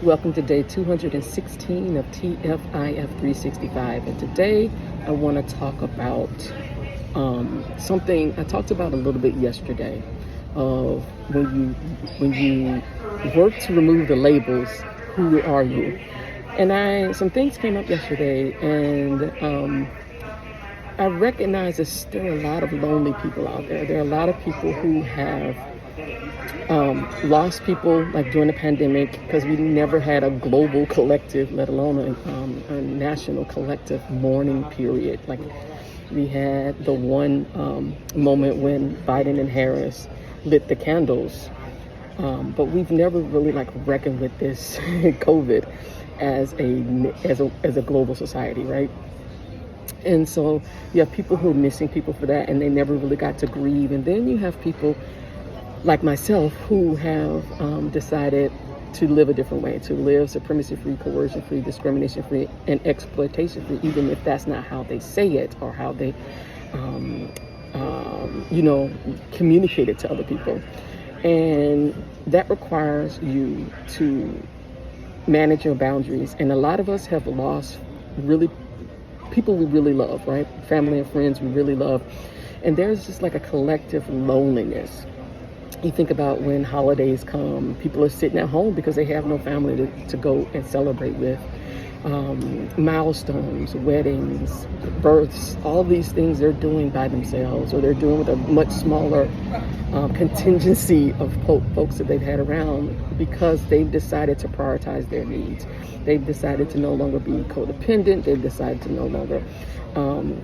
Welcome to day 216 of TFIF 365. And today I want to talk about something I talked about a little bit yesterday of when you work to remove the labels, who are you? And some things came up yesterday, and I recognize there's still a lot of lonely people out there. There are a lot of people who have lost people like during the pandemic because we never had a global collective, let alone a national collective mourning period. Like we had the one moment when Biden and Harris lit the candles, but we've never really reckoned with this COVID as a global society, right? And so you have people who are missing people for that, and they never really got to grieve. And then you have people like myself who have decided to live a different way, to live supremacy-free, coercion-free, discrimination-free, and exploitation-free, even if that's not how they say it or how they, communicate it to other people. And that requires you to manage your boundaries. And a lot of us have lost people we really love, right? Family and friends we really love. And there's just like a collective loneliness. You think about when holidays come, people are sitting at home because they have no family to go and celebrate with. Milestones, weddings, births, all these things they're doing by themselves, or they're doing with a much smaller contingency of folks that they've had around, because they've decided to prioritize their needs. They've decided to no longer be codependent. They've decided to no longer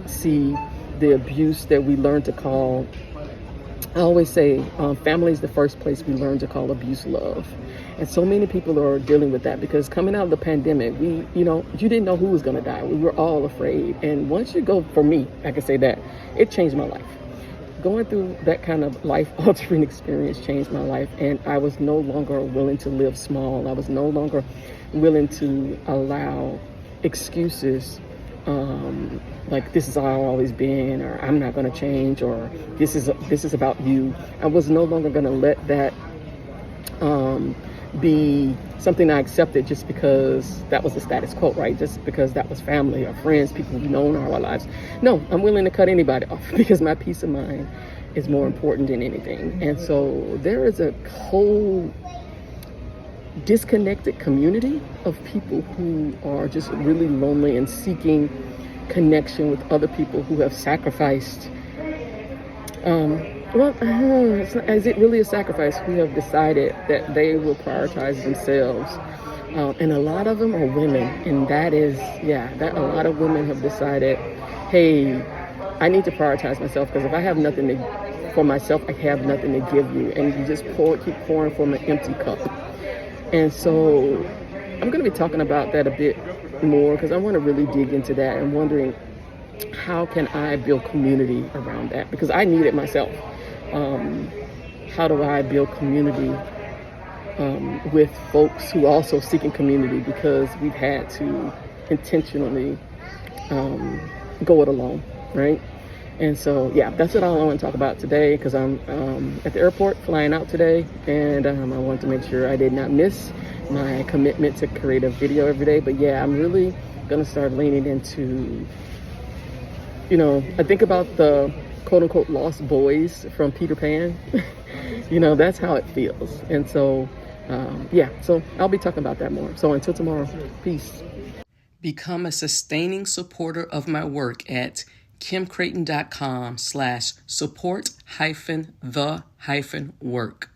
see the abuse that we learn to call, I always say family is the first place we learn to call abuse love. And so many people are dealing with that because coming out of the pandemic, you didn't know who was going to die. We were all afraid. And once you go, for me, I can say that, it changed my life. Going through that kind of life-altering experience changed my life. And I was no longer willing to live small. I was no longer willing to allow excuses like this is how I've always been, or I'm not going to change, or this is about you. I was no longer going to let that be something I accepted just because that was the status quo, right? Just because that was family or friends, people we've known all our lives. No, I'm willing to cut anybody off because my peace of mind is more important than anything. And so there is a whole disconnected community of people who are just really lonely and seeking connection with other people who have sacrificed. Is it really a sacrifice? Who have decided that they will prioritize themselves. And a lot of them are women. And that a lot of women have decided, hey, I need to prioritize myself, because if I have nothing for myself, I have nothing to give you. And you just keep pouring from an empty cup. And so I'm going to be talking about that a bit more, because I want to really dig into that and wondering, how can I build community around that? Because I need it myself. How do I build community with folks who are also seeking community, because we've had to intentionally go it alone, right? And so, that's what I want to talk about today, because I'm at the airport flying out today, and I wanted to make sure I did not miss my commitment to create a video every day. But I'm really going to start leaning into, I think about the quote-unquote lost boys from Peter Pan. That's how it feels. And so, so I'll be talking about that more. So until tomorrow, peace. Become a sustaining supporter of my work at kimcreighton.com/support-the-work.